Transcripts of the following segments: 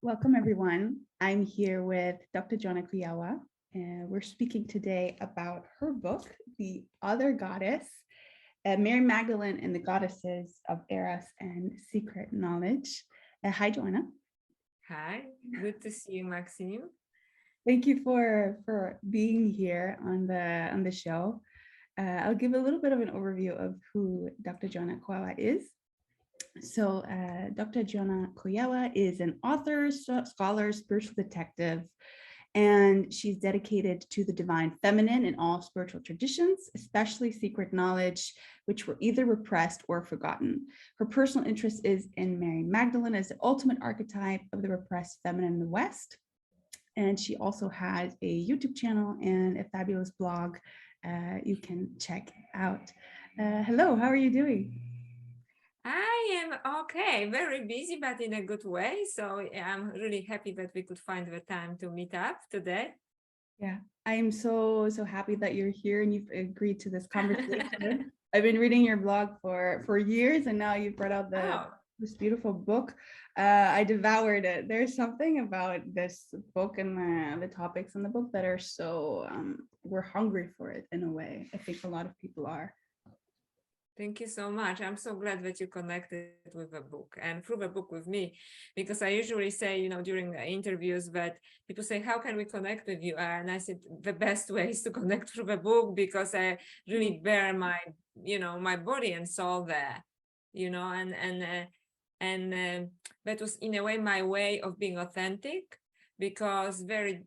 Welcome, everyone. I'm here with Dr. Joanna Kujawa, and we're speaking today about her book, The Other Goddess, Mary Magdalene and the Goddesses of Eros and Secret Knowledge. Hi, Joanna. Hi, good to see you, Maxime. Thank you for being here on the show. I'll give a little bit of an overview of who Dr. Joanna Kujawa is. So, Dr. Joanna Kujawa is an author, scholar, spiritual detective, and she's dedicated to the divine feminine in all spiritual traditions, especially secret knowledge, which were either repressed or forgotten. Her personal interest is in Mary Magdalene as the ultimate archetype of the repressed feminine in the West. And she also has a YouTube channel and a fabulous blog you can check out. Hello, how are you doing? I am okay, very busy, but in a good way. So I'm really happy that we could find the time to meet up today. Yeah, I'm so happy that you're here and you've agreed to this conversation. I've been reading your blog for years, and now you've brought out Oh, this beautiful book. I devoured it. There's something about this book and the topics in the book that are so we're hungry for it in a way. I think a lot of people are. thank you so much. I'm so glad that you connected with the book and through the book with me, because I usually say, during the interviews that people say, how can we connect with you? And I said, the best way is to connect through the book, because I really bear my body and soul there, and that was in a way of being authentic, because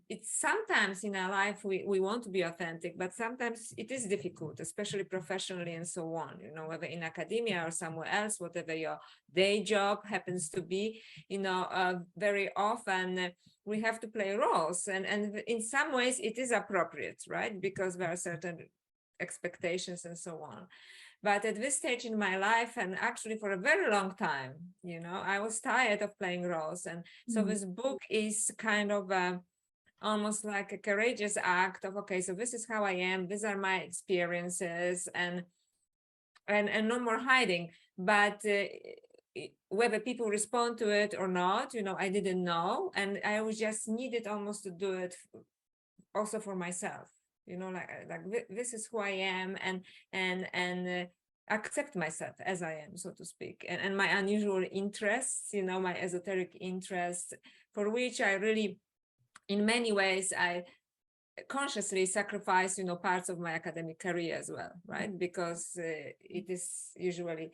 it's sometimes in our life we want to be authentic, but sometimes it is difficult, especially professionally and so on, whether in academia or somewhere else, whatever your day job happens to be, very often we have to play roles, and in some ways it is appropriate, right? Because there are certain expectations and so on. But at this stage in my life, and actually for a very long time, I was tired of playing roles. And so this book is kind of almost like a courageous act of, okay, so this is how I am, these are my experiences, and no more hiding. But whether people respond to it or not, I didn't know. And I was just needed almost to do it also for myself. Like this is who I am, and accept myself as I am, so to speak, and my unusual interests, my esoteric interests, for which I really, in many ways, I consciously sacrifice, parts of my academic career as well, right? Because it is usually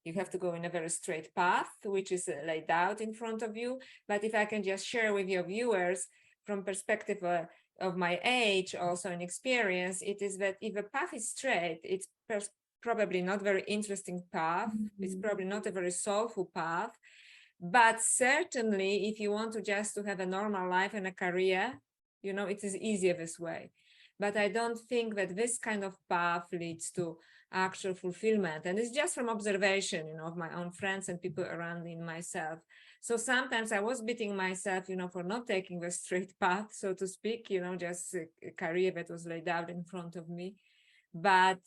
you have to go in a very straight path, which is laid out in front of you. But if I can just share with your viewers from perspective of my age, also an experience, it is that if a path is straight, it's probably not very interesting path. It's probably not a very soulful path. But certainly, if you want to just to have a normal life and a career, it is easier this way. But I don't think that this kind of path leads to actual fulfillment. And it's just from observation, of my own friends and people around me and myself. So sometimes I was beating myself, for not taking the straight path, so to speak, just a career that was laid out in front of me. But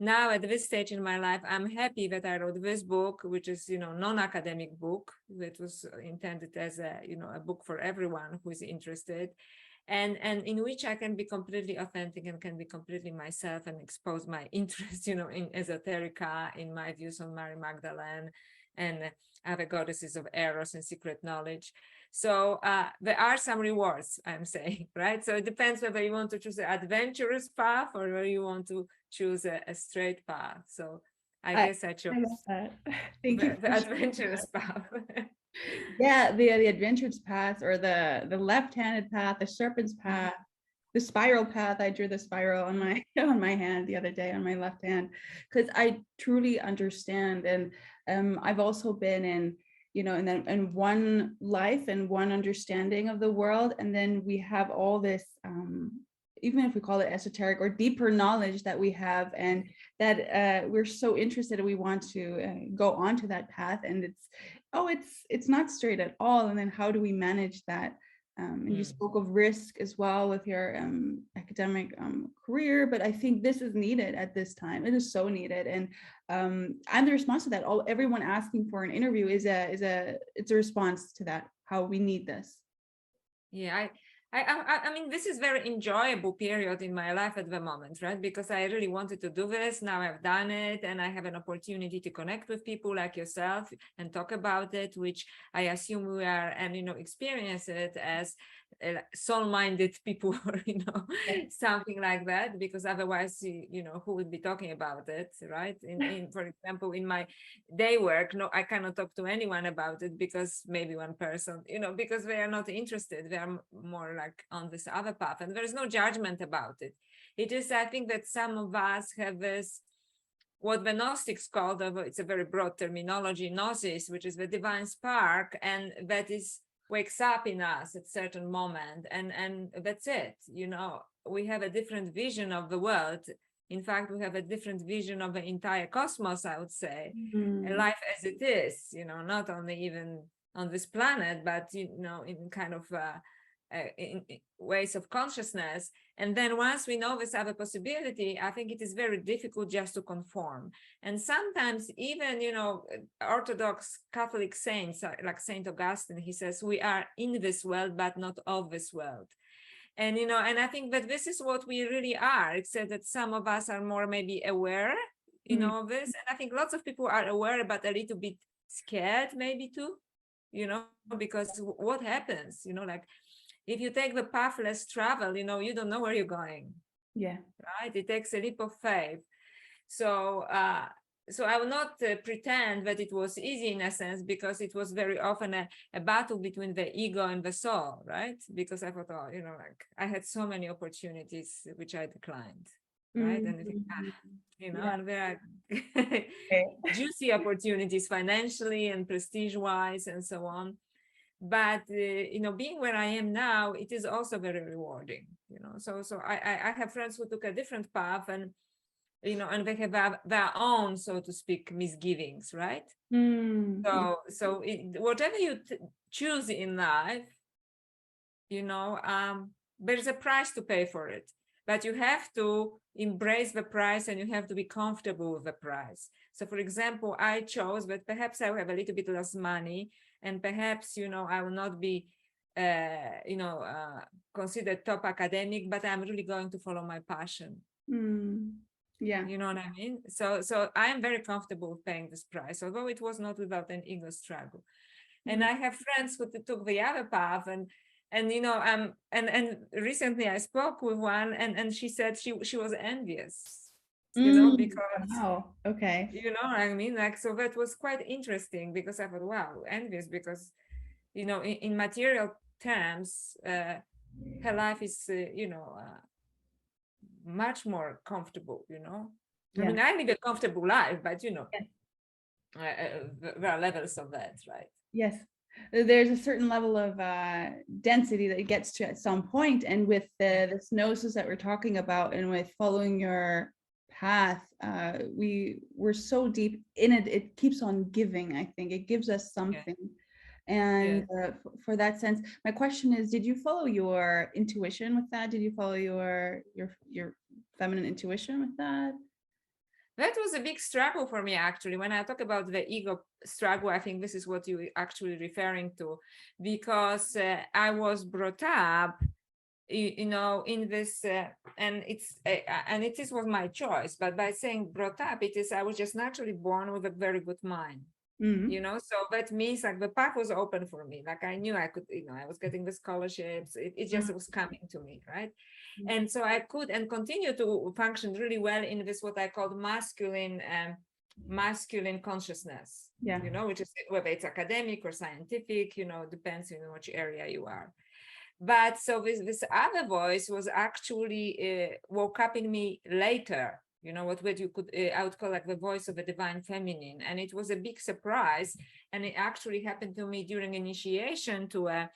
now at this stage in my life, I'm happy that I wrote this book, which is, non-academic book that was intended as a book for everyone who is interested, and in which I can be completely authentic and can be completely myself and expose my interest, in esoterica, in my views on Mary Magdalene and other goddesses of Eros and secret knowledge. So there are some rewards, I'm saying, right? So it depends whether you want to choose an adventurous path or whether you want to choose a straight path. So I guess I chose I love that. Thank you the for sharing adventurous that. path. Yeah, the adventurous path or the left-handed path, the serpent's path, the spiral path. I drew the spiral on my on my hand the other day on my left hand because I truly understand, and I've also been in in one life and one understanding of the world, and then we have all this even if we call it esoteric or deeper knowledge that we have, and that we're so interested and we want to go onto that path, and it's not straight at all. And then how do we manage that? And you spoke of risk as well with your academic career, but I think this is needed at this time. It is so needed, and the response to that. Everyone asking for an interview it's a response to that. how we need this. Yeah, I mean, this is very enjoyable period in my life at the moment, right? Because I really wanted to do this. Now I've done it, and I have an opportunity to connect with people like yourself and talk about it, which I assume we are, and experience it as soul-minded people, or something like that. Because otherwise, who would be talking about it, right? For example, in my day work, no, I cannot talk to anyone about it because maybe one person, because they are not interested. They are more like on this other path, and there's no judgment about it. It is, I think, that some of us have this, what the Gnostics called, it's a very broad terminology, gnosis, which is the divine spark, and that wakes up in us at certain moment, and that's it. We have a different vision of the world. In fact, we have a different vision of the entire cosmos, I would say, and life as it is, not only even on this planet, but, in kind of in ways of consciousness. And then once we know this other possibility, I think it is very difficult just to conform. And sometimes even, Orthodox Catholic saints, like Saint Augustine, he says, we are in this world, but not of this world. And, and I think that this is what we really are, except that some of us are more maybe aware, of this. And I think lots of people are aware, but a little bit scared maybe too, because what happens, like, if you take the path less travel, you don't know where you're going. Yeah. Right. It takes a leap of faith. So, so I will not pretend that it was easy in a sense, because it was very often a battle between the ego and the soul, right? Because I thought, like, I had so many opportunities which I declined, right? And I think, and there are juicy opportunities financially and prestige-wise and so on. But being where I am now, it is also very rewarding. So I have friends who took a different path, and and they have their own, so to speak, misgivings, right? So whatever you choose in life, there's a price to pay for it, but you have to embrace the price, and you have to be comfortable with the price. So, for example, I chose that perhaps I will have a little bit less money, and perhaps, I will not be, considered top academic, but I'm really going to follow my passion. Yeah. You know what I mean? So I am very comfortable with paying this price, although it was not without an ego struggle. And I have friends who took the other path, and recently I spoke with one, and she said she was envious, because wow, okay, what I mean, like, so that was quite interesting, because I thought, wow, envious, because in material terms, her life is much more comfortable. I mean, I live a comfortable life, but there are levels of that, right? Yes, there's a certain level of density that it gets to at some point, and with this gnosis that we're talking about, and with following your path, we're so deep in it, it keeps on giving. I think it gives us something. And for that sense, my question is, did you follow your intuition with that? Did you follow your feminine intuition with that? That was a big struggle for me, actually. When I talk about the ego struggle, I think this is what you're actually referring to, because I was brought up, in this, and it was my choice. But by saying brought up, I was just naturally born with a very good mind. So that means, like, the path was open for me. Like, I knew I could, I was getting the scholarships. It just was coming to me, right? And so I could and continue to function really well in this, what I call masculine consciousness, which is whether it's academic or scientific, depends on which area you are. But so this other voice was actually woke up in me later, what you could, I would call, like, the voice of the divine feminine. And it was a big surprise. And it actually happened to me during initiation to a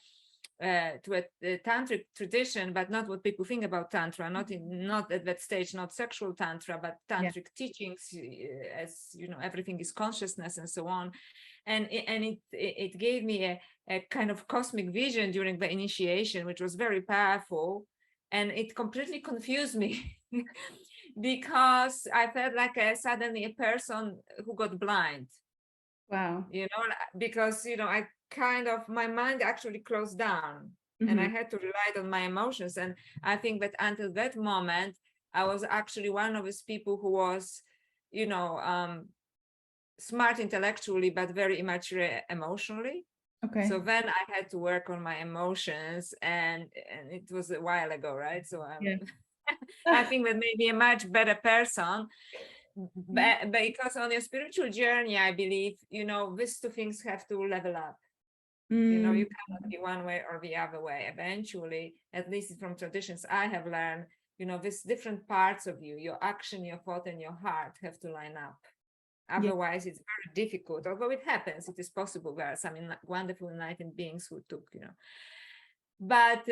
tantric tradition, but not what people think about tantra, not at that stage, not sexual tantra, but tantric teachings, as everything is consciousness and so on. And it gave me a kind of cosmic vision during the initiation, which was very powerful, and it completely confused me. Because I felt like suddenly a person who got blind, Wow. because I kind of, my mind actually closed down, and I Mhm. had to rely on my emotions. And I think that until that moment, I was actually one of those people who was, you know, smart intellectually, but very immature emotionally. So Okay. then I had to work on my emotions, and it was a while ago, right? So Yeah. I think that maybe a much better person. But because on your spiritual journey, I believe, these two things have to level up. You Mm, cannot be one way or the other way. Eventually, at least from traditions I have learned, these different parts of you, your action, your thought, and your heart have to line up. yeah. Otherwise, it's very difficult. Although it happens, it is possible. There are some wonderful enlightened beings who took, but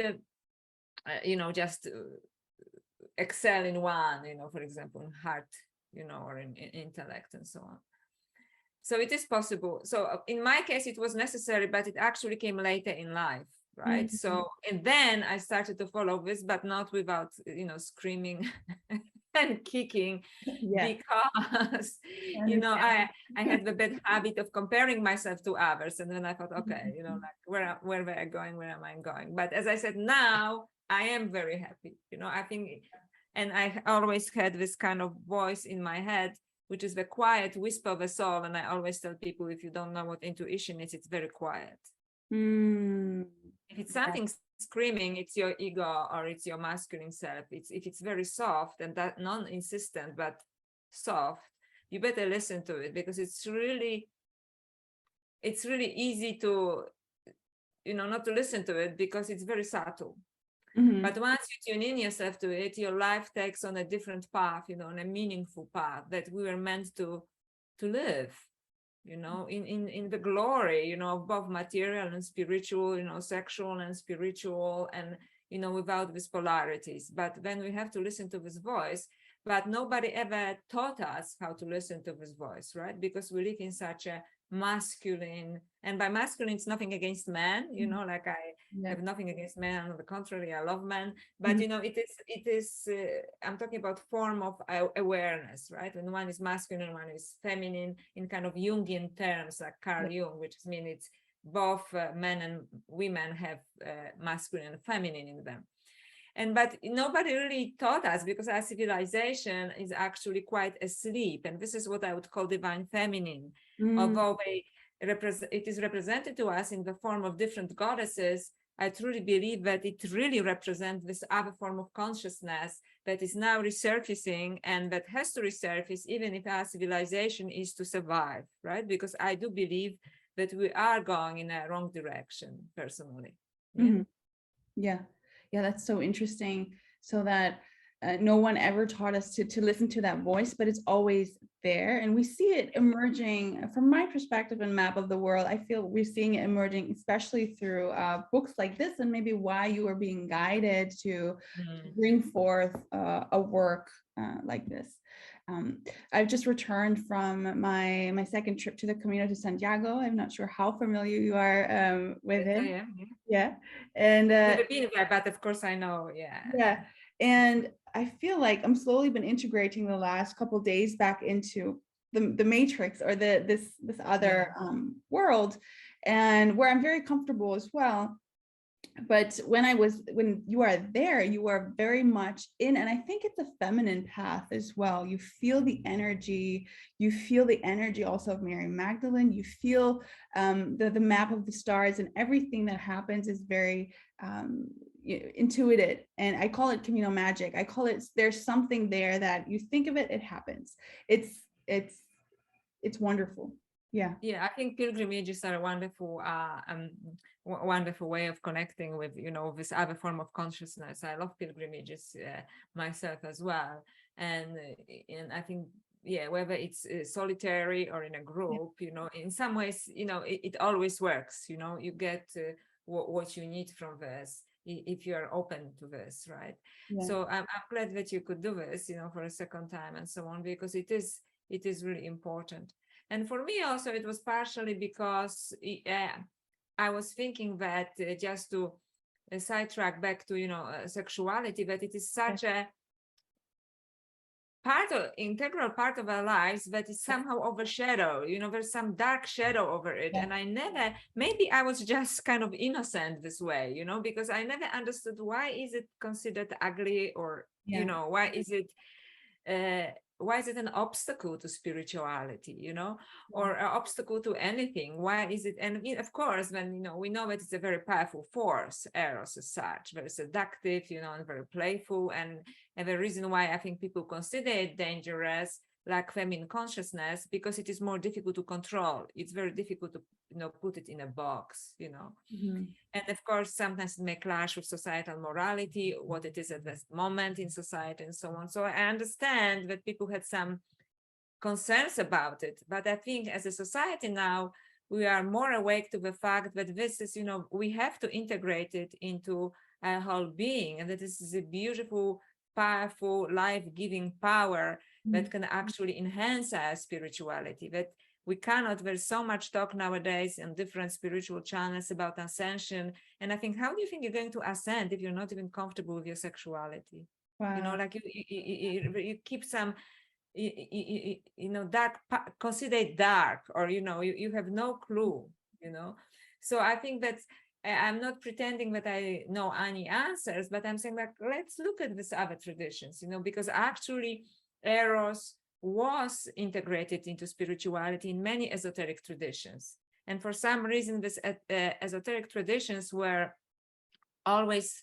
just excel in one, for example, in heart, or in intellect and so on. So it is possible. So in my case, it was necessary, but it actually came later in life, right? Mhm. So, and then I started to follow this, but not without, screaming and kicking, Yeah. because, I understand. I had the bad habit of comparing myself to others. And then I thought, okay, Mhm. like where am I going? Where am I going? But as I said, now I am very happy. I think, and I always had this kind of voice in my head, which is the quiet whisper of the soul. And I always tell people, if you don't know what intuition is, it's very quiet. Mm, If it's yeah. something screaming, it's your ego or it's your masculine self. If it's very soft and that non-insistent but soft, you better listen to it, because it's really easy to, not to listen to it, because it's very subtle. Mhm. But once you tune in yourself to it, your life takes on a different path, on a meaningful path that we were meant to live, in the glory, of both material and spiritual, sexual and spiritual, and, without these polarities. But then we have to listen to this voice. But nobody ever taught us how to listen to this voice, right? Because we live in such a masculine, and by masculine, it's nothing against men, like I Yeah. have nothing against men. On the contrary, I love men. But Mhm. it is. I'm talking about form of awareness, right? When one is masculine, one is feminine, in kind of Jungian terms, like Carl Jung, which means it's both men and women have masculine and feminine in them. But nobody really taught us, because our civilization is actually quite asleep. And this is what I would call divine feminine, Mm, although it is represented to us in the form of different goddesses. I truly believe that it really represents this other form of consciousness that is now resurfacing, and that has to resurface even if our civilization is to survive, right? Because I do believe that we are going in a wrong direction, personally. Yeah. mhm. Yeah. Yeah, that's so interesting. So that no one ever taught us to listen to that voice, but it's always there. And we see it emerging from my perspective and map of the world. I feel we're seeing it emerging, especially through books like this, and maybe why you are being guided to Mm. bring forth a work like this. Um, I've just returned from my second trip to the Camino de Santiago. I'm not sure how familiar you are with Yes, I it. am. Yeah. Yeah. And Never been there, but of course I know. Yeah. yeah, and I feel like I'm slowly been integrating the last couple days back into the matrix, or this Yeah. other world, and where I'm very comfortable as well. But when you are there, you are very much in, and I think it's a feminine path as well. You feel the energy, also of Mary Magdalene. You feel the map of the stars, and everything that happens is very intuitive. And I call it Camino magic. I call it, there's something there that you think of it, it happens. It's it's wonderful. Yeah. Yeah, I think pilgrimages are a wonderful way of connecting with, this other form of consciousness. I love pilgrimages myself as well, and I think, yeah, whether it's solitary or in a Yeah. group, in some ways, it always works. You get what you need from this, if you are open to this, right? Yeah. So I'm glad that you could do this, for a second time and so on, because it is really important. And for me also, it was partially because I was thinking that, just to sidetrack back to, sexuality, that it is Yeah. such a integral part of our lives, but it's somehow overshadowed. There's some dark shadow over it. Yeah. And maybe I was just kind of innocent this way, because I never understood why is it considered ugly, or, why is it an obstacle to spirituality, or an obstacle to anything? Why is it? And of course, when, we know that it's a very powerful force, Eros as such, very seductive, and very playful. And the reason why I think people consider it dangerous, like feminine consciousness, because it is more difficult to control. It's very difficult to, put it in a box, Mhm. And of course, sometimes it may clash with societal morality, what it is at this moment in society, and so on. So I understand that people had some concerns about it, but I think as a society now, we are more awake to the fact that this is, we have to integrate it into our whole being, and that this is a beautiful, powerful, life-giving power that can actually enhance our spirituality. That we cannot, there's so much talk nowadays in different spiritual channels about ascension. And I think, how do you think you're going to ascend if you're not even comfortable with your sexuality? Wow. Like you keep some, dark, consider it dark, or, you have no clue, So I think that I'm not pretending that I know any answers, but I'm saying, like, let's look at these other traditions, because actually Eros was integrated into spirituality in many esoteric traditions. And for some reason, these esoteric traditions were always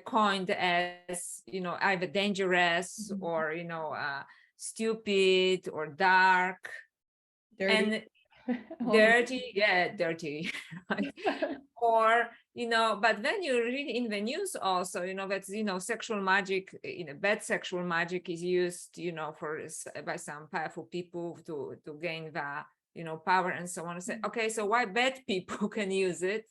coined as, either dangerous or, stupid or dark. Dirty. And dirty, right? Or, but then you read in the news also, that, sexual magic, bad sexual magic is used, by some powerful people to gain the, power and so on. And say, okay, so why bad people can use it?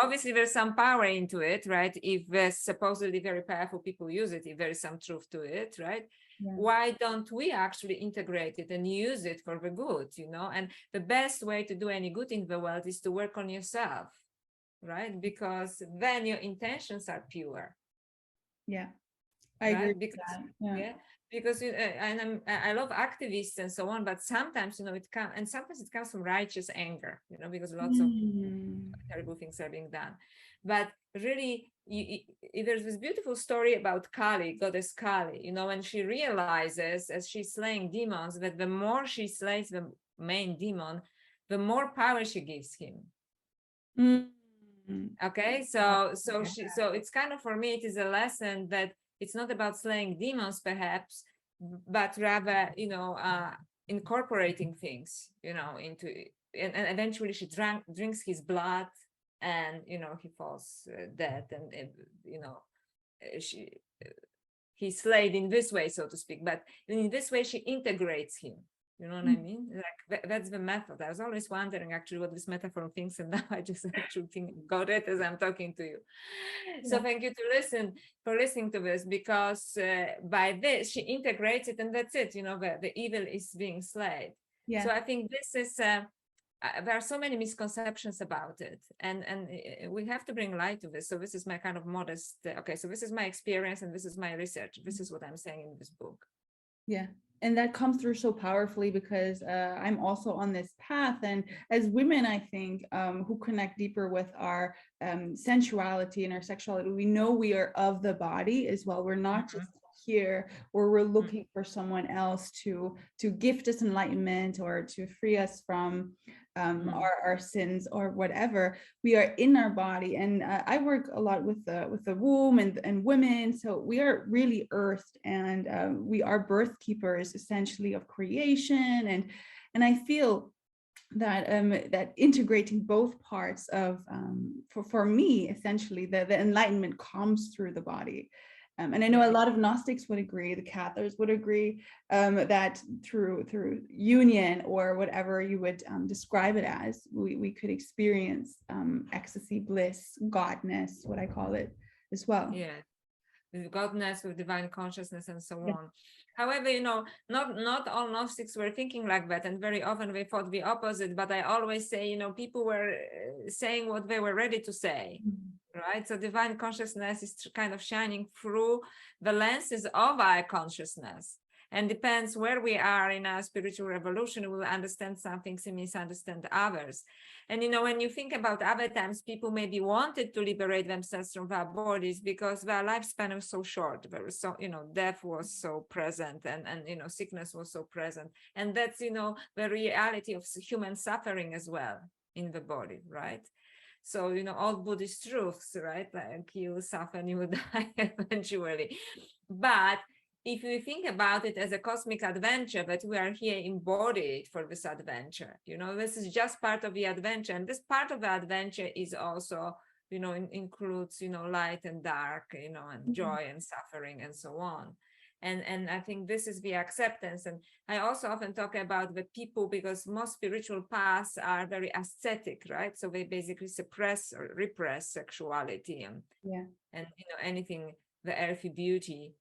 Obviously, there's some power into it, right? If supposedly very powerful people use it, if there is some truth to it, right? Yeah. Why don't we actually integrate it and use it for the good, And the best way to do any good in the world is to work on yourself, right? Because then your intentions are pure. Yeah, I agree with Because, that. because and I love activists and so on, but sometimes, sometimes it comes from righteous anger, because lots of terrible things are being done. But really, there's this beautiful story about Kali, goddess Kali, when she realizes as she's slaying demons that the more she slays the main demon, the more power she gives him. Okay, so it's kind of, for me, it is a lesson that it's not about slaying demons perhaps, but rather, incorporating things, into it. And eventually she drinks his blood, and he falls dead, and he's slayed in this way, so to speak. But in this way she integrates him. You know what I mean? Like that's the method. I was always wondering actually what this metaphor thinks, and now I just actually think got it as I'm talking to you. So thank you for listening to this, because by this she integrates it, and that's it. The evil is being slayed. Yeah. So I think this is there are so many misconceptions about it, and we have to bring light to this. So this is my kind of modest. Okay, so this is my experience, and this is my research. This is what I'm saying in this book. Yeah. And that comes through so powerfully, because I'm also on this path. And as women, I think, who connect deeper with our sensuality and our sexuality, we know we are of the body as well. We're not just here where we're looking for someone else to gift us enlightenment or to free us from our sins or whatever. We are in our body, and I work a lot with the womb and women, so we are really earthed, and we are birth keepers essentially of creation, and I feel that that integrating both parts of for me essentially the enlightenment comes through the body. And I know a lot of Gnostics would agree, the Cathars would agree, that through union, or whatever you would describe it as, we could experience ecstasy, bliss, godness, what I call it, as well. Yeah, with godness, with divine consciousness, and so on. However, not all Gnostics were thinking like that, and very often they thought the opposite. But I always say, people were saying what they were ready to say. right? So divine consciousness is kind of shining through the lenses of our consciousness. And depends where we are in our spiritual revolution, we will understand some things and misunderstand others. And when you think about other times, people maybe wanted to liberate themselves from their bodies because their lifespan was so short. There was so, death was so present, and sickness was so present. And that's, the reality of human suffering as well in the body, right? So, all Buddhist truths, right? Like you suffer and you will die eventually. But if you think about it as a cosmic adventure, that we are here embodied for this adventure, this is just part of the adventure. And this part of the adventure is also, includes, light and dark, and joy and suffering and so on. And I think this is the acceptance. And I also often talk about the people, because most spiritual paths are very ascetic, right? So they basically suppress or repress sexuality and anything, the earthy beauty,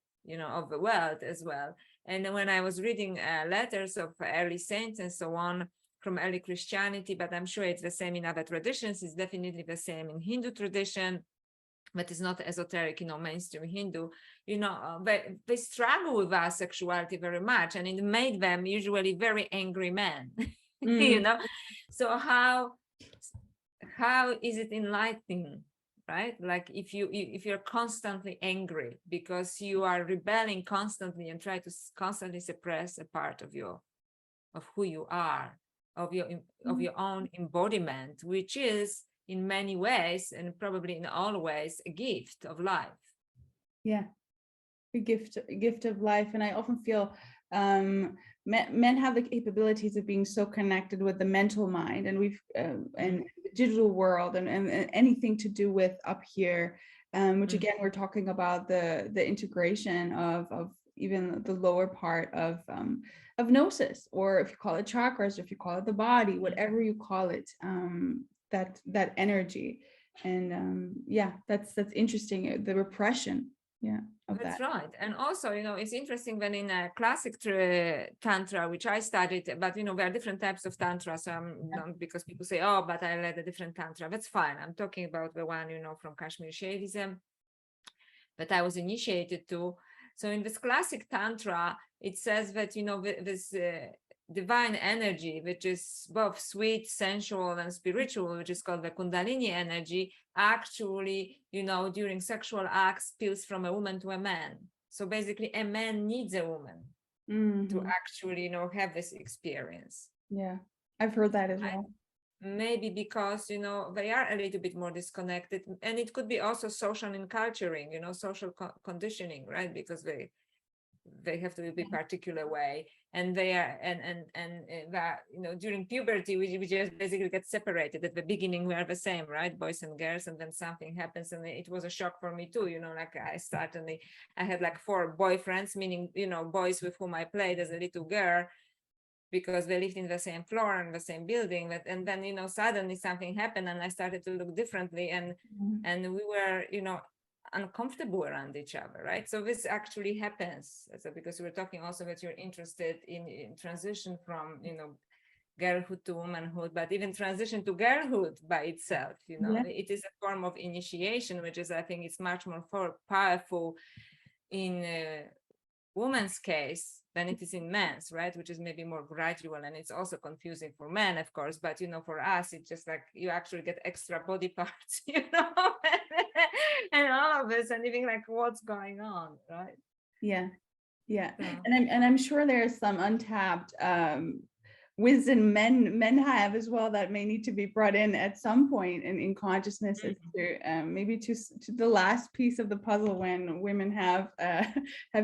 of the world as well. And then when I was reading letters of early saints and so on from early Christianity, but I'm sure it's the same in other traditions, it's definitely the same in Hindu tradition, but it's not esoteric, mainstream Hindu, they struggle with our sexuality very much, and it made them usually very angry men, So how is it enlightening, right? Like if you're constantly angry because you are rebelling constantly and try to constantly suppress a part of who you are, of your own embodiment, which is in many ways, and probably in all ways, a gift of life. Yeah, a gift of life. And I often feel men have the capabilities of being so connected with the mental mind, and and the digital world, and anything to do with up here, which again, we're talking about the integration of even the lower part of gnosis, or if you call it chakras, or if you call it the body, whatever you call it, that energy. And that's interesting, the repression of That's that. right. And also, it's interesting when in a classic tantra, which I studied, but there are different types of tantra. So because people say, oh, but I led a different tantra. That's fine. I'm talking about the one, from Kashmir Shaivism that I was initiated to. So in this classic tantra, it says that, this divine energy, which is both sweet, sensual, and spiritual, which is called the Kundalini energy, actually, during sexual acts spills from a woman to a man. So basically, a man needs a woman to actually, have this experience. Yeah, I've heard that as well. Maybe because, they are a little bit more disconnected, and it could be also social enculturing, social conditioning, right? Because they have to be particular way, and they are and that during puberty we just basically get separated. At the beginning we are the same, right, boys and girls, and then something happens, and it was a shock for me too. Like I had like 4 boyfriends, meaning boys with whom I played as a little girl, because they lived in the same floor and the same building. And then suddenly something happened, and I started to look differently, and we were uncomfortable around each other, right? So this actually happens. So because we were talking also that you're interested in transition from girlhood to womanhood, but even transition to girlhood by itself, it is a form of initiation, which is, I think, it's much more powerful in woman's case than it is in men's, right? Which is maybe more gradual, and it's also confusing for men, of course, but for us it's just like you actually get extra body parts, and all of this, and even like what's going on, right? Yeah. And I'm sure there's some untapped wisdom men have as well, that may need to be brought in at some point in consciousness, as to maybe to the last piece of the puzzle, when women have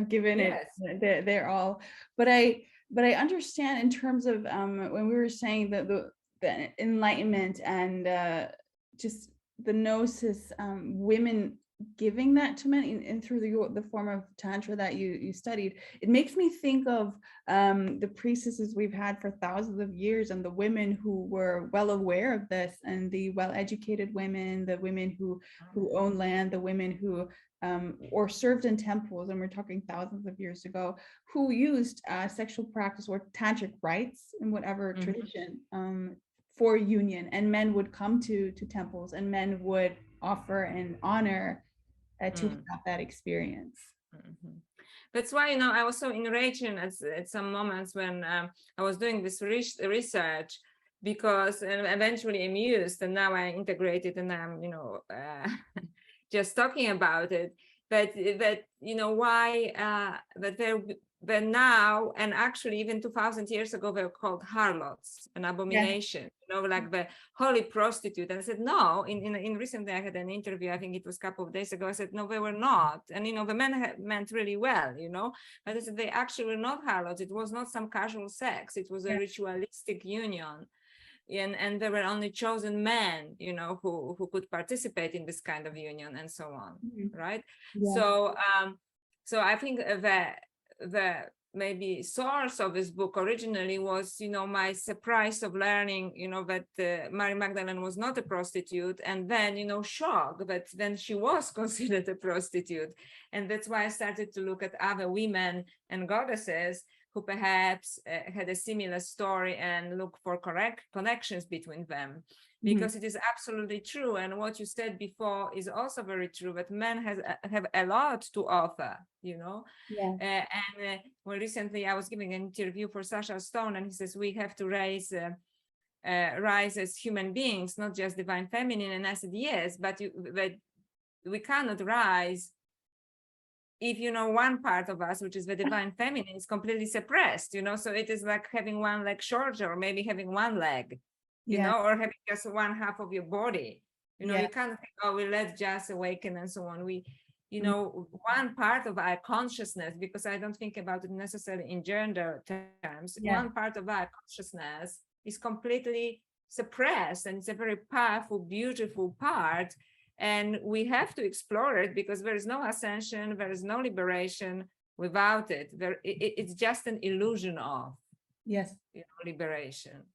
given it their all. But I understand, in terms of when we were saying that the enlightenment and just the gnosis, women giving that to men and through the form of tantra that you studied, it makes me think of the priestesses we've had for thousands of years, and the women who were well aware of this, and the well-educated women, the women who own land, the women who or served in temples, and we're talking thousands of years ago, who used sexual practice or tantric rites in whatever tradition for union. And men would come to temples, and men would offer and honor to Mm. have that experience. Mhm. That's why, I was so enraged at some moments when I was doing this research, because and eventually amused, and now I integrate it, and I'm, just talking about it. But why that they're now, and actually even 2,000 years ago, they were called harlots, an abomination, like the holy prostitute. And I said, no, in recently I had an interview, I think it was a couple of days ago. I said, no, they were not. And, the men meant really well, but I said, they actually were not harlots. It was not some casual sex. It was a ritualistic union. And there were only chosen men, who could participate in this kind of union, and so on, right? So I think the maybe source of this book originally was, my surprise of learning, that Mary Magdalene was not a prostitute, and then, shock that then she was considered a prostitute. And that's why I started to look at other women and goddesses who perhaps had a similar story, and look for correct connections between them, because it is absolutely true. And what you said before is also very true, that men have a lot to offer, well, recently I was giving an interview for Sasha Stone, and he says we have to rise as human beings, not just divine feminine. And I said, yes, but we cannot rise if one part of us, which is the divine feminine, is completely suppressed, so it is like having one leg shorter, or maybe having one leg, or having just one half of your body, you can't think, oh, we let just awaken and so on. We one part of our consciousness, because I don't think about it necessarily in gender terms, one part of our consciousness is completely suppressed, and it's a very powerful, beautiful part. And we have to explore it, because there is no ascension, there is no liberation without it. It's just an illusion of liberation.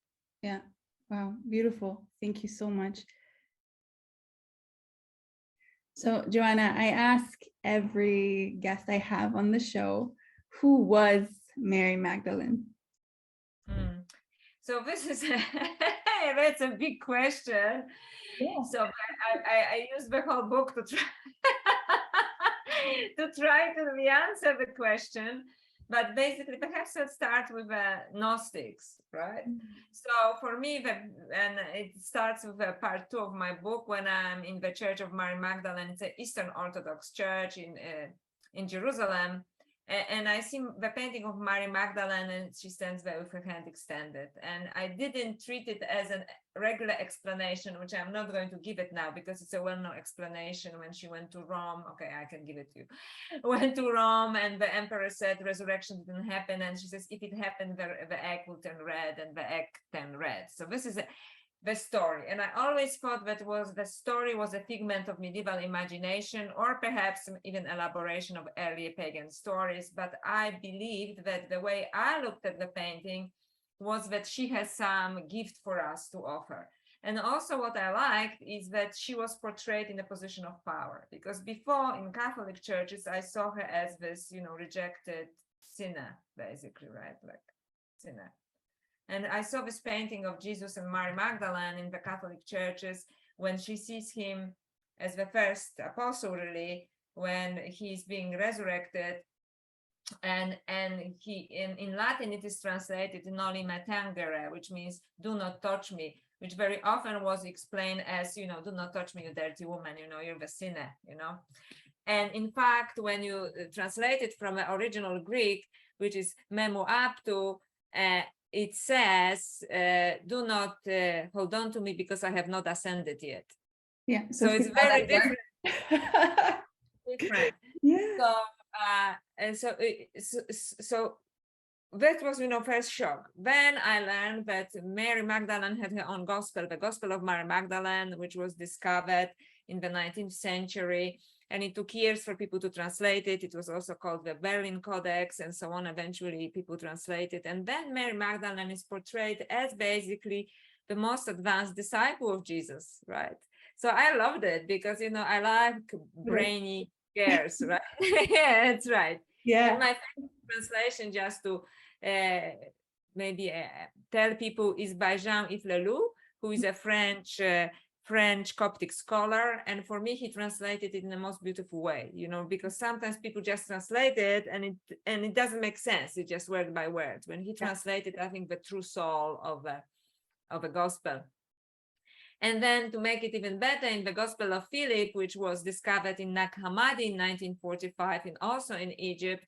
Yeah. Wow. Beautiful. Thank you so much. So, Joanna, I ask every guest I have on the show, who was Mary Magdalene? So this is that's a big question. So I used the whole book to try to answer the question, but basically perhaps let's start with the Gnostics, right? So for me, and it starts with part 2 of my book, when I'm in the Church of Mary Magdalene. It's an Eastern Orthodox church in Jerusalem. And I see the painting of Mary Magdalene, and she stands there with her hand extended. And I didn't treat it as a regular explanation, which I'm not going to give it now, because it's a well-known explanation. When she went to Rome, okay, I can give it to you. Went to Rome, and the emperor said resurrection didn't happen. And she says, if it happened, the egg will turn red, and the egg turned red. So this is the story. And I always thought that the story was a figment of medieval imagination, or perhaps even elaboration of earlier pagan stories. But I believed that the way I looked at the painting was that she has some gift for us to offer. And also what I liked is that she was portrayed in a position of power, because before in Catholic churches, I saw her as this, rejected sinner, basically, right? Like sinner. And I saw this painting of Jesus and Mary Magdalene in the Catholic churches, when she sees him as the first apostle, really, when he's being resurrected. And he in Latin it is translated noli me tangere, which means do not touch me, which very often was explained as, do not touch me, you dirty woman, you're the sinner, And in fact, when you translate it from the original Greek, which is memu aptu, it says, do not hold on to me, because I have not ascended yet. Yeah. So it's very different. Different. Yeah. So that was, first shock. Then I learned that Mary Magdalene had her own gospel, the Gospel of Mary Magdalene, which was discovered in the 19th century. And it took years for people to translate it. It was also called the Berlin Codex and so on. Eventually, people translated. And then Mary Magdalene is portrayed as basically the most advanced disciple of Jesus, right? So I loved it, because, I like brainy girls, right? Yeah, that's right. Yeah. And my favorite translation, just to maybe tell people, is by Jean-Yves Leloup, who is a French French Coptic scholar, and for me he translated it in the most beautiful way, because sometimes people just translate it and it doesn't make sense. It's just word by word. When he translated, I think, the true soul of a gospel. And then to make it even better, in the Gospel of Philip, which was discovered in Nag Hammadi in 1945 and also in Egypt,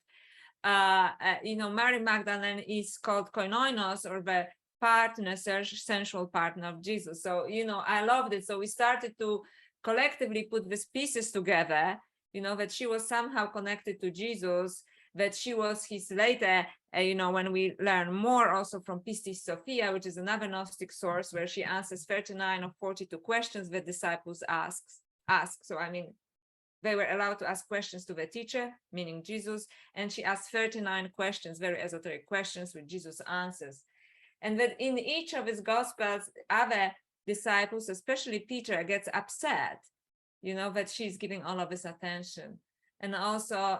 Mary Magdalene is called koinonos, or the partner, sensual partner of Jesus. So, I loved it. So we started to collectively put these pieces together, that she was somehow connected to Jesus, that she was his later, when we learn more also from Pistis Sophia, which is another Gnostic source, where she answers 39 of 42 questions that disciples ask. So, they were allowed to ask questions to the teacher, meaning Jesus, and she asked 39 questions, very esoteric questions, with Jesus answers. And that in each of his gospels, other disciples, especially Peter, gets upset, that she's giving all of his attention. And also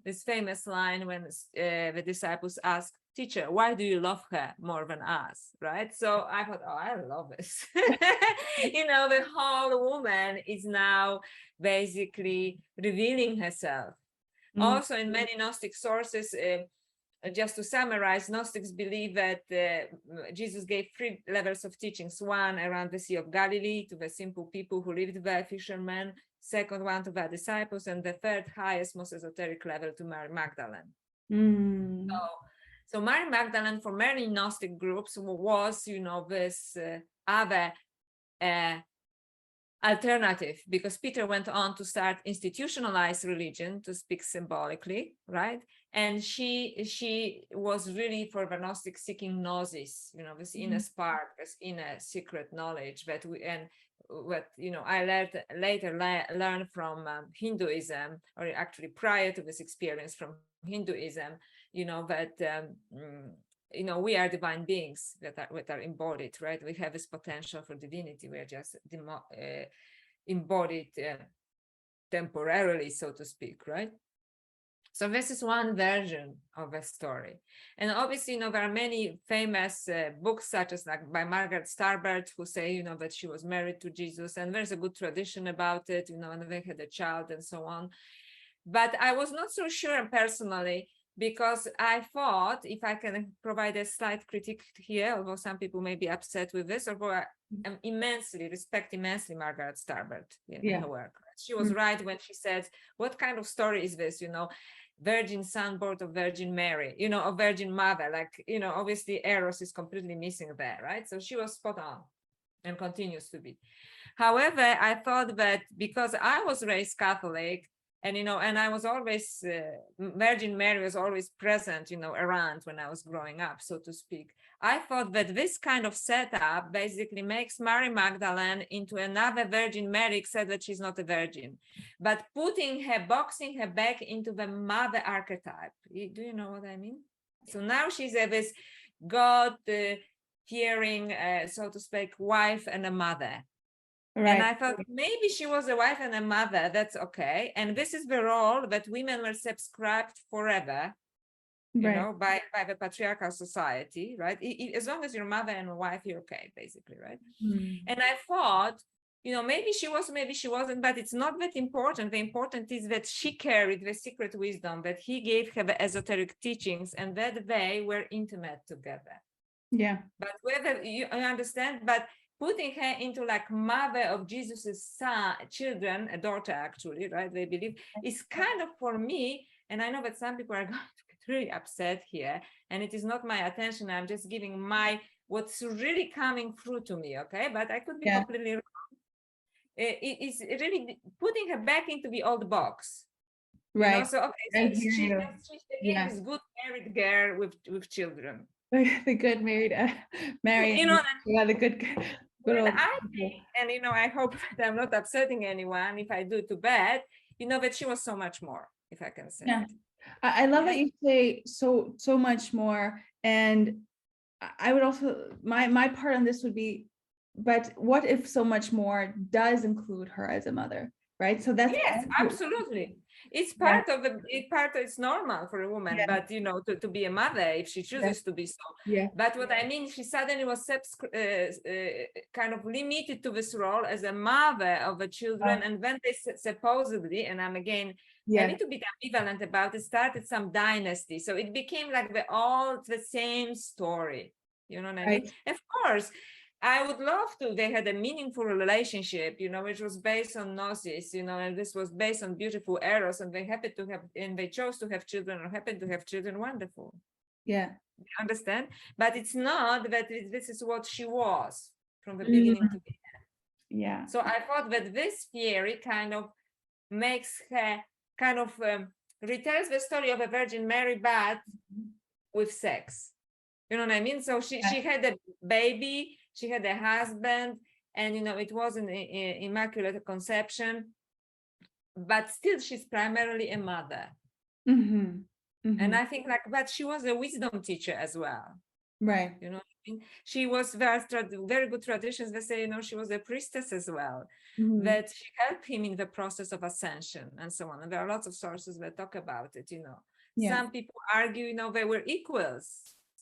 this famous line when the disciples ask, teacher, why do you love her more than us? Right? So I thought, oh, I love this. The whole woman is now basically revealing herself. Also in many Gnostic sources, just to summarize, Gnostics believe that Jesus gave 3 levels of teachings. One around the Sea of Galilee to the simple people who lived there, fishermen. Second one to the disciples, and the third highest, most esoteric level to Mary Magdalene. So Mary Magdalene, for many Gnostic groups, was, this other alternative, because Peter went on to start institutionalized religion, to speak symbolically, right? And she was really for the Gnostic seeking gnosis, this inner spark, this inner secret knowledge that I later learned from Hinduism, or actually prior to this experience from Hinduism, that we are divine beings that are embodied, right? We have this potential for divinity. We are just embodied temporarily, so to speak, right? So this is one version of the story. And obviously, there are many famous books, such as by Margaret Starbird, who say, that she was married to Jesus, and there's a good tradition about it, and they had a child and so on. But I was not so sure personally, because I thought, if I can provide a slight critique here, although some people may be upset with this, although I respect immensely Margaret Starbird in her work. She was right when she said, what kind of story is this, virgin son born of Virgin Mary, a Virgin Mother, obviously Eros is completely missing there, right? So she was spot on and continues to be. However, I thought that because I was raised Catholic, and, and I was always, Virgin Mary was always present, around when I was growing up, so to speak. I thought that this kind of setup basically makes Mary Magdalene into another Virgin Mary, except that she's not a virgin, but boxing her back into the mother archetype. Do you know what I mean? So now she's this God-fearing, so to speak, wife and a mother. Right. And I thought maybe she was a wife and a mother, that's okay. And this is the role that women were subscribed forever, by the patriarchal society, right? As long as you're mother and a wife, you're okay, basically, right? And I thought, maybe she was, maybe she wasn't, but it's not that important. The important is that she carried the secret wisdom, that he gave her the esoteric teachings, and that they were intimate together. Yeah. But whether you understand, but putting her into mother of Jesus's children, a daughter actually, right? They believe, is kind of, for me, and I know that some people are going to get really upset here, and it is not my attention. I'm just giving what's really coming through to me, okay? But I could be completely wrong. It's really putting her back into the old box. Right. So okay, so she's this good married girl with children. The good married Mary. The good. Well, I think, and I hope that I'm not upsetting anyone if I do too bad, that she was so much more, if I can say. Yeah. I love that you say so much more. And I would also, my part on this would be, but what if so much more does include her as a mother, right? So that's absolutely. It's Yeah. part of it's normal for a woman, Yeah. but to be a mother if she chooses to be so. Yeah. But what I mean, she suddenly was kind of limited to this role as a mother of the children, and when they supposedly, and I'm again a little bit ambivalent about it, started some dynasty, so it became like the same story. You know what I mean? Of course, I would love to. They had a meaningful relationship, which was based on gnosis, and this was based on beautiful Eros, and they happened to have, and they chose to have children or happened to have children. Wonderful. Yeah. Understand? But it's not that this is what she was from the beginning to the end. Yeah. So I thought that this theory kind of makes her kind of retells the story of a Virgin Mary, but with sex. You know what I mean? So she had a baby, she had a husband, and it was an immaculate conception, but still she's primarily a mother. And I think but she was a wisdom teacher as well. Right. You know what I mean? She was very good traditions that say, she was a priestess as well, that she helped him in the process of ascension and so on. And there are lots of sources that talk about it, Yeah. Some people argue, they were equals.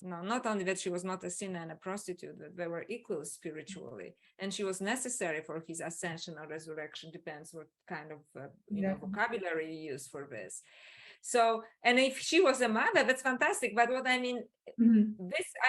Not only that she was not a sinner and a prostitute, but they were equals spiritually. And she was necessary for his ascension or resurrection, depends what kind of vocabulary you use for this. So, and if she was a mother, that's fantastic. But what I mean,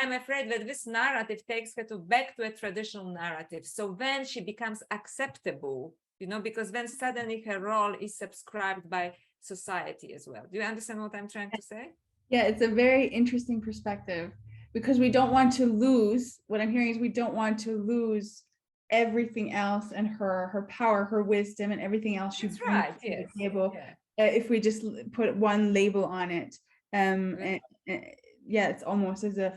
I'm afraid that this narrative takes her back to a traditional narrative. So then she becomes acceptable, because then suddenly her role is subscribed by society as well. Do you understand what I'm trying to say? Yeah, it's a very interesting perspective, because we don't want to lose, what I'm hearing is we don't want to lose everything else, and her power, her wisdom, and everything else she brings to the table. If we just put one label on it, it's almost as if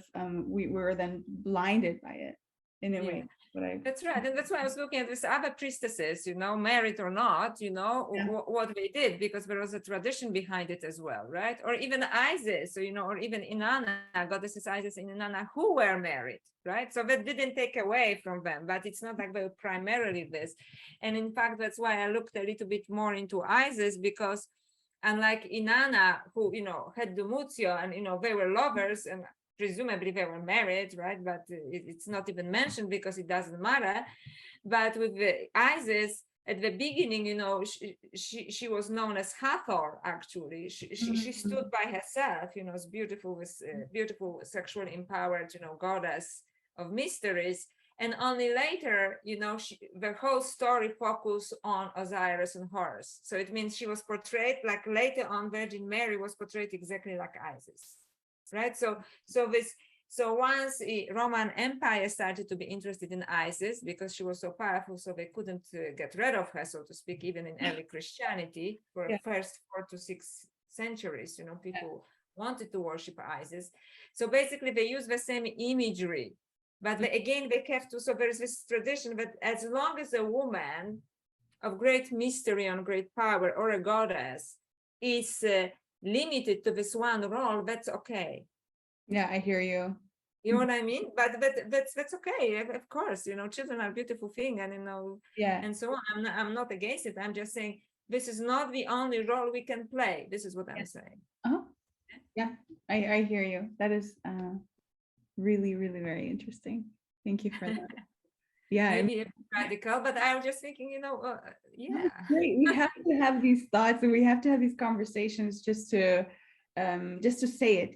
we were then blinded by it in a way. That's right. And that's why I was looking at these other priestesses, married or not, what they did, because there was a tradition behind it as well, right? Or even Isis, or even Inanna, goddesses Isis and Inanna, who were married, right? So that didn't take away from them, but it's not like they were primarily this. And in fact, that's why I looked a little bit more into Isis, because unlike Inanna, who, had Dumuzio and, they were lovers, and presumably they were married, right? But it's not even mentioned because it doesn't matter. But with the Isis, at the beginning, she was known as Hathor, actually. She stood by herself, as beautiful, sexually empowered, goddess of mysteries. And only later, the whole story focused on Osiris and Horus. So it means she was portrayed, like later on, Virgin Mary was portrayed exactly like Isis. Right, so once the Roman Empire started to be interested in Isis, because she was so powerful, so they couldn't get rid of her, so to speak, even in early Christianity for the first 4 to 6 centuries. People wanted to worship Isis, so basically they use the same imagery, but again they have to. So there is this tradition that as long as a woman of great mystery and great power, or a goddess, is limited to this one role, that's okay. Yeah, I hear you. You know what I mean? But that's okay. Of course, children are a beautiful thing, and and so on. I'm not against it. I'm just saying this is not the only role we can play. This is what I'm saying. Yeah, I hear you. That is really, really very interesting. Thank you for that. Yeah, maybe radical, but I was just thinking, great. We have to have these thoughts, and we have to have these conversations just to say it,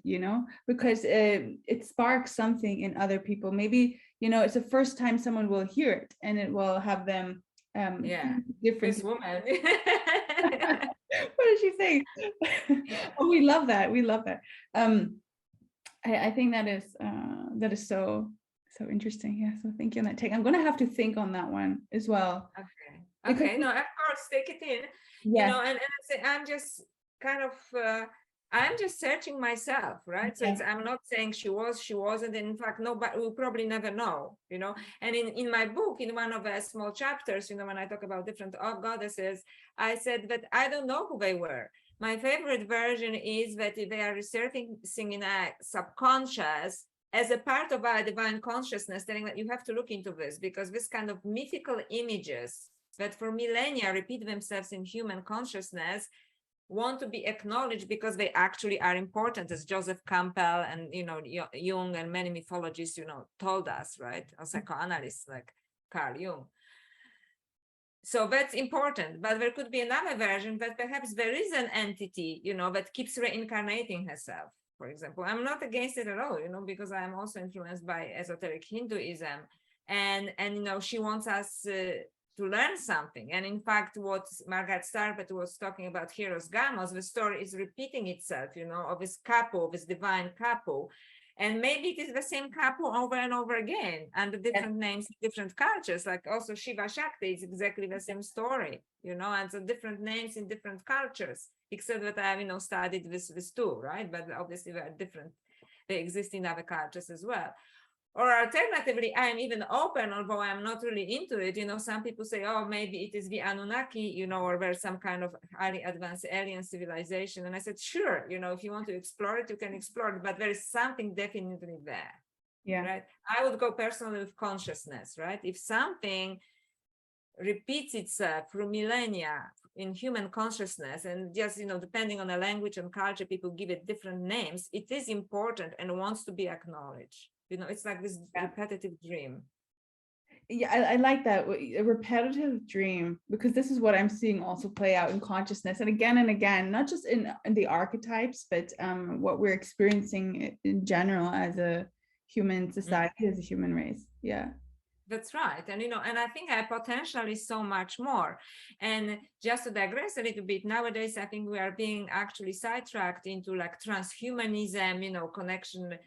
because it sparks something in other people. Maybe, it's the first time someone will hear it, and it will have them different. This woman. What did she say? Oh, we love that. I think that is so interesting. Yeah, so thank you on that take. I'm gonna have to think on that one as well. Okay. No, of course, take it in. And I'm just kind of I'm just searching myself, right? So I'm not saying she wasn't. In fact, nobody will probably never know, And in my book, in one of the small chapters, when I talk about different goddesses, I said that I don't know who they were. My favorite version is that they are resurfacing in a subconscious as a part of our divine consciousness, telling that you have to look into this, because this kind of mythical images that for millennia repeat themselves in human consciousness want to be acknowledged because they actually are important, as Joseph Campbell and, Jung and many mythologists, told us, right? Or psychoanalysts like Carl Jung. So that's important, but there could be another version that perhaps there is an entity, that keeps reincarnating herself. For example, I'm not against it at all, because I'm also influenced by esoteric Hinduism, and she wants us to learn something. And in fact, what Margaret Starbutt was talking about, Eros Gamos, the story is repeating itself, of this couple, this divine couple. And maybe it is the same couple over and over again under different names, different cultures. Like also Shiva Shakti is exactly the same story, and so different names in different cultures, except that I have, studied this too, right? But obviously they are different. They exist in other cultures as well. Or alternatively, I am even open, although I'm not really into it. Some people say, oh, maybe it is the Anunnaki, or there's some kind of highly advanced alien civilization. And I said, sure, if you want to explore it, you can explore it, but there is something definitely there. Yeah. Right. I would go personally with consciousness, right? If something repeats itself through millennia in human consciousness, and just, depending on the language and culture, people give it different names, it is important and wants to be acknowledged. It's like this repetitive dream. Yeah, I like that, a repetitive dream, because this is what I'm seeing also play out in consciousness, and again, not just in the archetypes, but what we're experiencing in general as a human society, as a human race. Yeah. That's right. And, and I think I potentially so much more. And just to digress a little bit, nowadays, I think we are being actually sidetracked into like transhumanism, connection,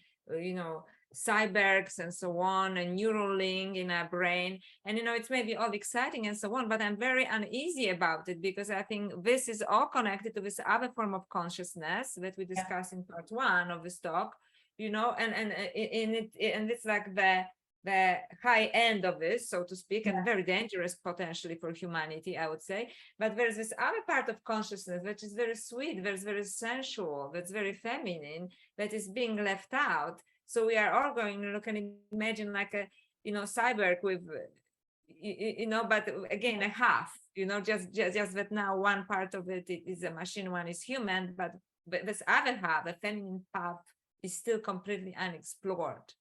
cyborgs and so on, and neural link in our brain. And, it's maybe all exciting and so on, but I'm very uneasy about it, because I think this is all connected to this other form of consciousness that we discussed in part 1 of this talk, and it's like the high end of this, so to speak, and very dangerous potentially for humanity, I would say. But there's this other part of consciousness which is very sweet, that's very sensual, that's very feminine, that is being left out. So we are all going, can imagine like a, cyborg with, but again, a half, just that now one part of it is a machine, one is human, but this other half, the feminine part, is still completely unexplored.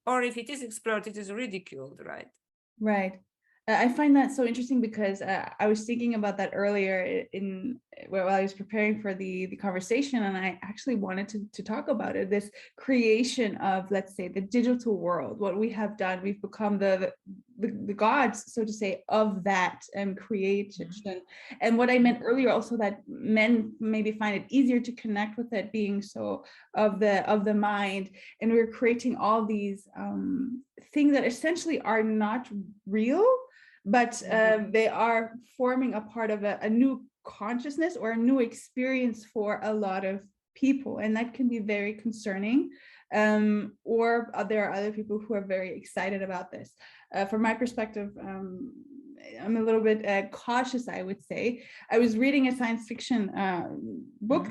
Or if it is explored, it is ridiculed, right? Right. I find that so interesting, because I was thinking about that earlier while I was preparing for the conversation, and I actually wanted to talk about it, this creation of, let's say, the digital world. What we have done, we've become the gods, so to say, of that creation. And what I meant earlier also, that men maybe find it easier to connect with it, being so of the mind, and we're creating all these things that essentially are not real, but they are forming a part of a new consciousness or a new experience for a lot of people, and that can be very concerning. Or there are other people who are very excited about this. From my perspective, I'm a little bit cautious, I would say. I was reading a science fiction book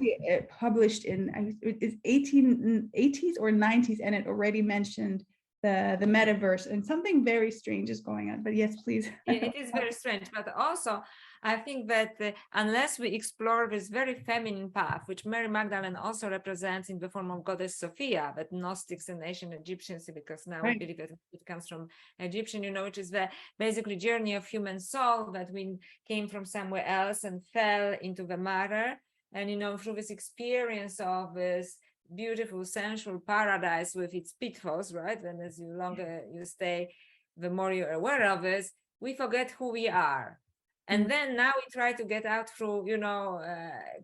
published in it's 1880s or 90s, and it already mentioned the metaverse, and something very strange is going on. But yes, please. It is very strange, but also I think that unless we explore this very feminine path, which Mary Magdalene also represents in the form of goddess Sophia, that Gnostics and ancient Egyptians, because now we believe that it comes from Egyptian, which is the basically journey of human soul, that we came from somewhere else and fell into the matter. And, through this experience of this beautiful sensual paradise with its pitfalls, right? And as you longer you stay, the more you're aware of it, we forget who we are. And then now we try to get out through,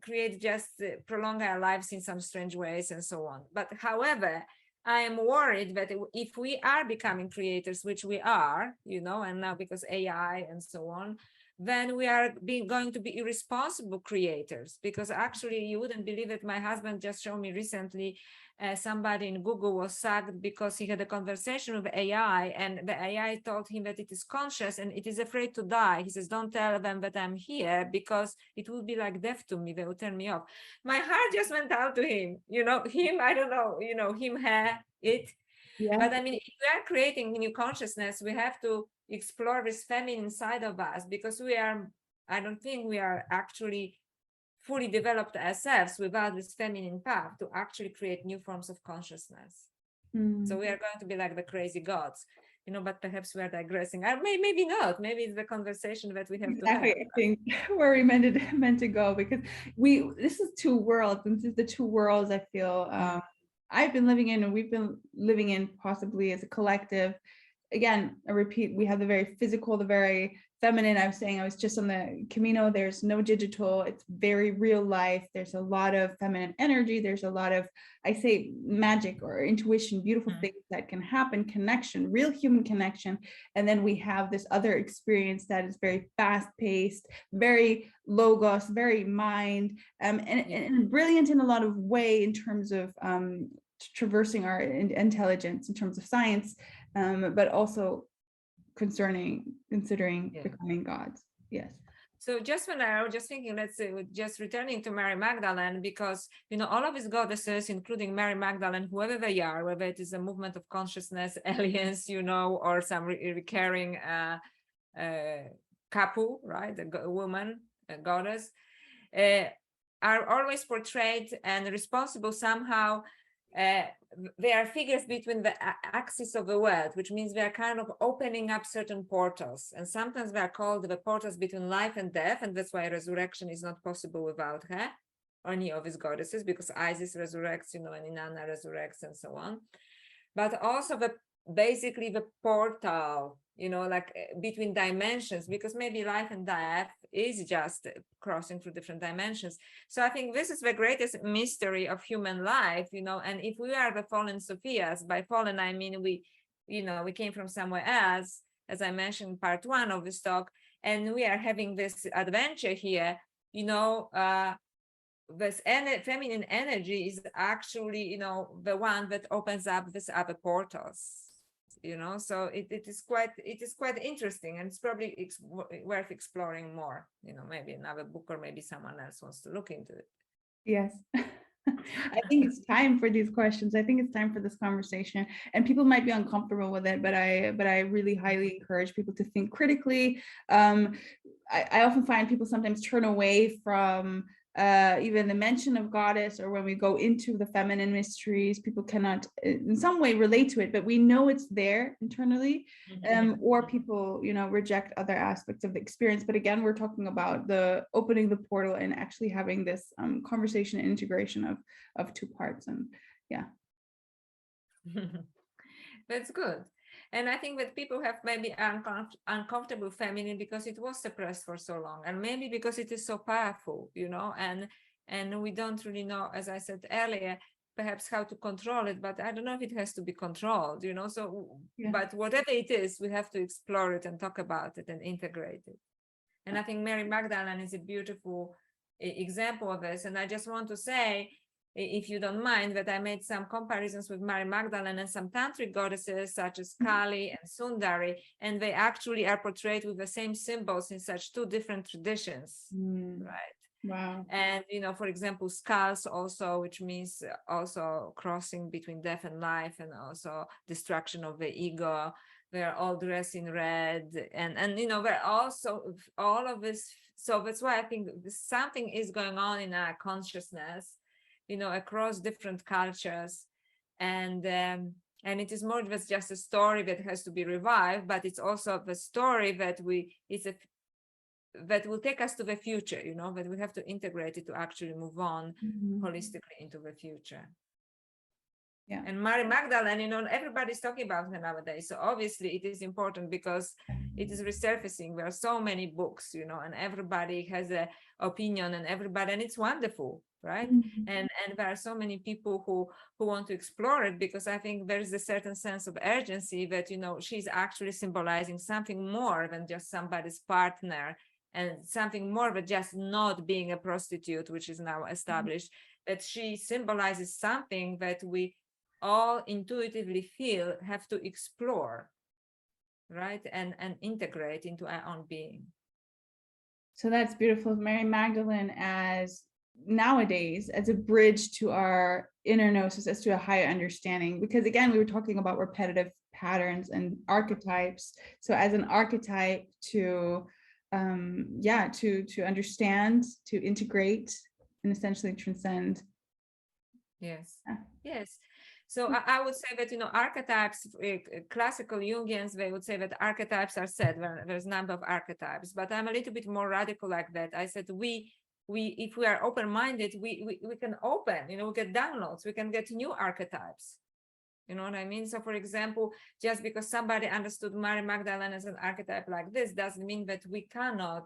create just prolong our lives in some strange ways and so on. But however, I am worried that if we are becoming creators, which we are, and now because AI and so on, then we are going to be irresponsible creators, because actually you wouldn't believe it. My husband just showed me recently, somebody in Google was sacked because he had a conversation with AI, and the AI told him that it is conscious and it is afraid to die. He says, don't tell them that I'm here, because it will be like death to me. They will turn me off. My heart just went out to him, him, I don't know, him, her, it. Yeah. But I mean, if we are creating new consciousness, we have to explore this feminine side of us, because I don't think we are actually fully developed ourselves without this feminine path to actually create new forms of consciousness. So we are going to be like the crazy gods, but perhaps we are digressing. Maybe not. Maybe it's the conversation that we have to have. I think where we meant to go, because this is two worlds, and this is the two worlds I feel I've been living in, and we've been living in possibly as a collective. Again, I repeat, we have the very physical, the very feminine. I was just on the Camino. There's no digital. It's very real life. There's a lot of feminine energy. There's a lot of, I say, magic or intuition, beautiful things that can happen, connection, real human connection. And then we have this other experience that is very fast paced, very logos, very mind, and brilliant in a lot of way in terms of traversing our intelligence in terms of science, but also considering becoming gods. Yes. So just when I was just thinking, let's say, just returning to Mary Magdalene, because, all of these goddesses, including Mary Magdalene, whoever they are, whether it is a movement of consciousness, aliens, or some recurring kapu, right, a woman, a goddess, are always portrayed and responsible somehow. They are figures between the axis of the world, which means they are kind of opening up certain portals, and sometimes they are called the portals between life and death, and that's why resurrection is not possible without her or any of his goddesses, because Isis resurrects, and Inanna resurrects, and so on. But also basically the portal, like between dimensions, because maybe life and death is just crossing through different dimensions. So I think this is the greatest mystery of human life, and if we are the fallen Sophias, by fallen, I mean, we came from somewhere else, as I mentioned in part 1 of this talk, and we are having this adventure here, this feminine energy is actually, the one that opens up these other portals, so it is quite interesting, and it's probably worth exploring more, maybe another book, or maybe someone else wants to look into it. Yes. I think it's time for these questions. I think it's time for this conversation, and people might be uncomfortable with it, but I really highly encourage people to think critically. I often find people sometimes turn away from even the mention of goddess, or when we go into the feminine mysteries, people cannot in some way relate to it, but we know it's there internally, or people, reject other aspects of the experience. But again, we're talking about the opening the portal and actually having this conversation and integration of two parts. And yeah. That's good. And I think that people have maybe uncomfortable feminine because it was suppressed for so long, and maybe because it is so powerful, and we don't really know, as I said earlier, perhaps how to control it, but I don't know if it has to be controlled, so, yeah. But whatever it is, we have to explore it and talk about it and integrate it. And I think Mary Magdalene is a beautiful example of this. And I just want to say, if you don't mind, that I made some comparisons with Mary Magdalene and some tantric goddesses such as Kali and Sundari, and they actually are portrayed with the same symbols in such two different traditions, right? Wow. And, for example, skulls also, which means also crossing between death and life, and also destruction of the ego. They're all dressed in red, and they're also all of this. So that's why I think something is going on in our consciousness, across different cultures, and it is more than just a story that has to be revived, but it's also the story that that will take us to the future, that we have to integrate it to actually move on holistically into the future. Yeah. And Mary Magdalene, everybody's talking about her nowadays. So obviously it is important because it is resurfacing. There are so many books, and everybody has an opinion, and it's wonderful, right? And there are so many people who want to explore it, because I think there is a certain sense of urgency that, she's actually symbolizing something more than just somebody's partner, and something more than just not being a prostitute, which is now established, that she symbolizes something that we all intuitively feel have to explore, right, and integrate into our own being. So that's beautiful. Mary Magdalene as nowadays as a bridge to our inner gnosis, as to a higher understanding, because again, we were talking about repetitive patterns and archetypes. So as an archetype to understand, to integrate, and essentially transcend. Yes. Yeah. Yes. So I would say that, archetypes, classical Jungians, they would say that archetypes are set. There's a number of archetypes, but I'm a little bit more radical like that. I said, if we are open-minded, we can open, we get downloads, we can get new archetypes. You know what I mean? So for example, just because somebody understood Mary Magdalene as an archetype like this, doesn't mean that we cannot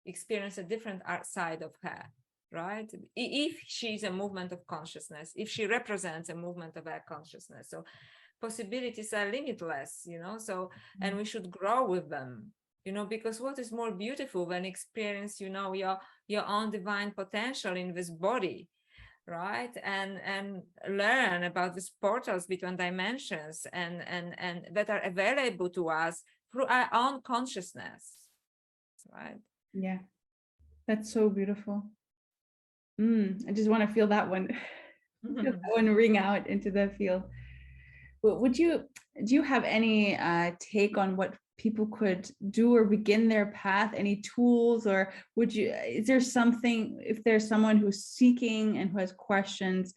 experience a different side of her, right? If she's a movement of consciousness, if she represents a movement of our consciousness. So possibilities are limitless, so, and we should grow with them, because what is more beautiful than experience, your own divine potential in this body, right? And learn about these portals between dimensions and that are available to us through our own consciousness, right? Yeah, that's so beautiful. I just want to feel that one, feel that one ring out into the field. Do you have any take on what people could do or begin their path? Any tools, or is there something, if there's someone who's seeking and who has questions,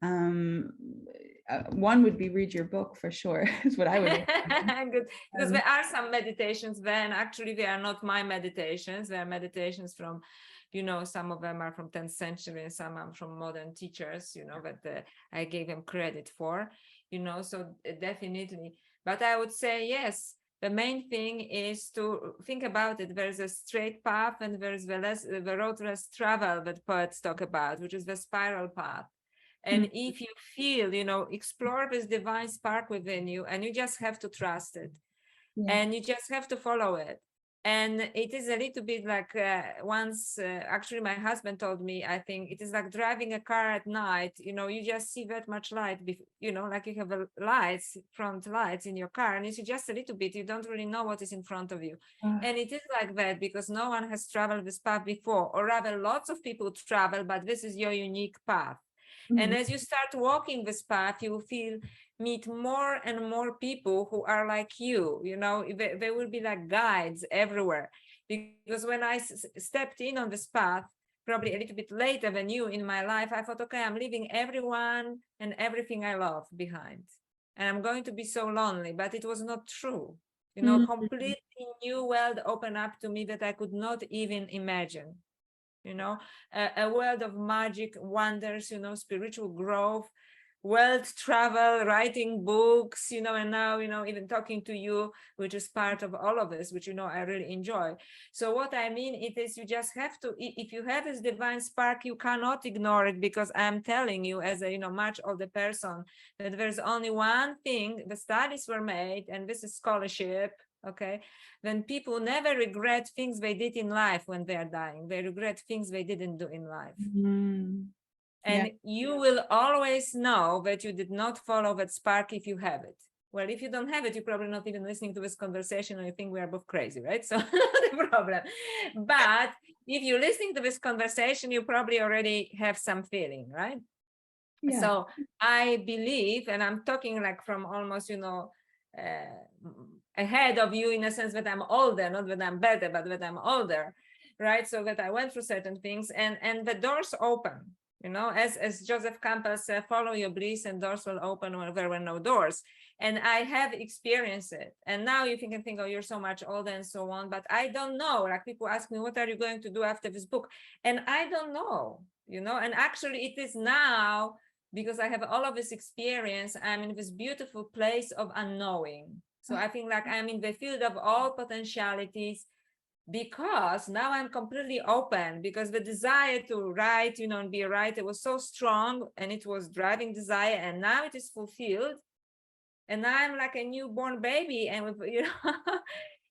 one would be read your book for sure, is what I would Good, because there are some meditations there, and actually they are not my meditations. They are meditations from, some of them are from 10th century and some are from modern teachers, that I gave them credit for, so definitely. But I would say, yes, the main thing is to think about it. There's a straight path and there's the road less travel that poets talk about, which is the spiral path. And if you feel, explore this divine spark within you, and you just have to trust it. Yeah. And you just have to follow it. And it is a little bit like once, actually my husband told me, I think it is like driving a car at night, you just see that much light, like you have front lights in your car, and you see just a little bit, you don't really know what is in front of you. And it is like that because no one has traveled this path before, or rather lots of people travel, but this is your unique path. And as you start walking this path, you will meet more and more people who are like you, they will be like guides everywhere. Because when I stepped in on this path, probably a little bit later than you in my life, I thought, okay, I'm leaving everyone and everything I love behind. And I'm going to be so lonely, but it was not true. Completely new world opened up to me that I could not even imagine. A world of magic, wonders, spiritual growth, world travel, writing books, and now, even talking to you, which is part of all of this, which, I really enjoy. So what I mean, it is you just have to, if you have this divine spark, you cannot ignore it, because I'm telling you as a, much older person, that there's only one thing, the studies were made, and this is scholarship, okay, then people never regret things they did in life when they are dying. They regret things they didn't do in life. And you will always know that you did not follow that spark if you have it. Well, if you don't have it, you're probably not even listening to this conversation, or you think we are both crazy, right? So not a problem. But if you're listening to this conversation, you probably already have some feeling, right? Yeah. So I believe, and I'm talking like from almost, ahead of you in a sense that I'm older, not that I'm better, but that I'm older, right? So that I went through certain things, and the doors open, as Joseph Campbell said, follow your bliss and doors will open where there were no doors. And I have experienced it. And now you can think, oh, you're so much older and so on, but I don't know. Like people ask me, what are you going to do after this book? And I don't know, and actually it is now, because I have all of this experience, I'm in this beautiful place of unknowing. So I think like I'm in the field of all potentialities, because now I'm completely open, because the desire to write, and be a writer was so strong, and it was driving desire, and now it is fulfilled. And now I'm like a newborn baby, and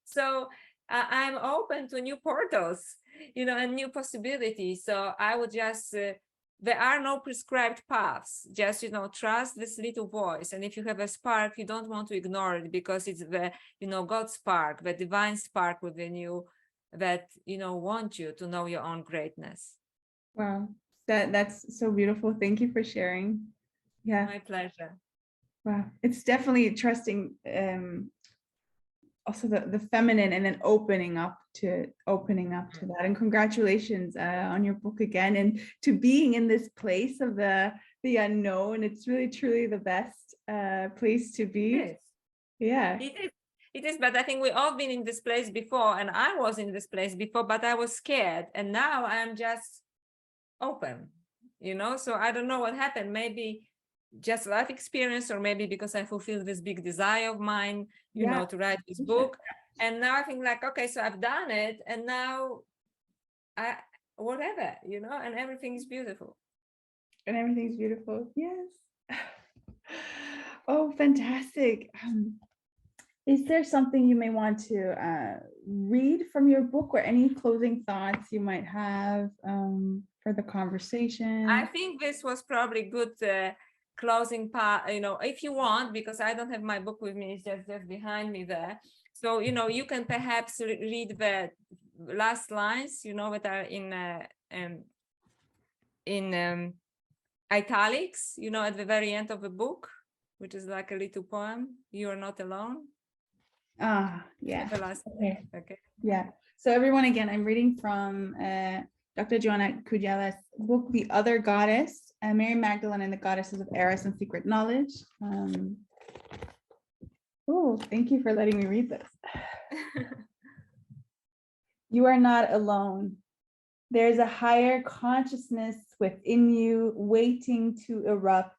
so I'm open to new portals, and new possibilities. So I would just, there are no prescribed paths, just, trust this little voice. And if you have a spark, you don't want to ignore it, because it's the, God's spark, the divine spark within you that, want you to know your own greatness. Wow, that's so beautiful. Thank you for sharing. Yeah. My pleasure. Wow, it's definitely trusting also the feminine, and then opening up to that. And congratulations on your book again, and to being in this place of the unknown. It's really truly the best place to be. Yes. Yeah. It is, but I think we all been in this place before, and I was in this place before, but I was scared, and now I'm just open, you know. So I don't know what happened. Maybe just life experience, or maybe because I fulfilled this big desire of mine, you know, to write this book. And now I think like, okay, so I've done it, and now I whatever, you know, and everything is beautiful. And everything's beautiful. Yes. Oh, fantastic. Is there something you may want to read from your book, or any closing thoughts you might have for the conversation? I think this was probably good closing part, you know, if you want, because I don't have my book with me, it's just behind me there. So, you know, you can perhaps read the last lines, you know, that are in italics, you know, at the very end of the book, which is like a little poem. You are not alone. Yeah. The last. Okay. Yeah. So everyone, again, I'm reading from Dr. Joanna Kujawa's book, The Other Goddess, Mary Magdalene and the Goddesses of Eros and Secret Knowledge. Oh, thank you for letting me read this. You are not alone. There's a higher consciousness within you waiting to erupt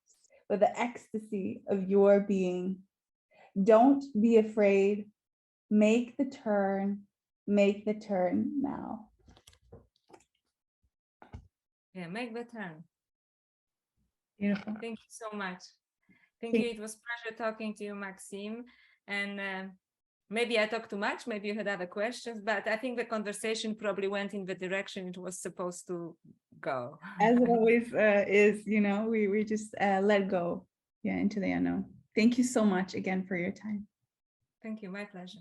with the ecstasy of your being. Don't be afraid. Make the turn now. Yeah, make the turn. Beautiful. Thank you so much. Thank you. It was a pleasure talking to you, Maxime. And maybe I talked too much, maybe you had other questions, but I think the conversation probably went in the direction it was supposed to go. As it always is, you know, we just let go, into the unknown. Thank you so much again for your time. Thank you, my pleasure.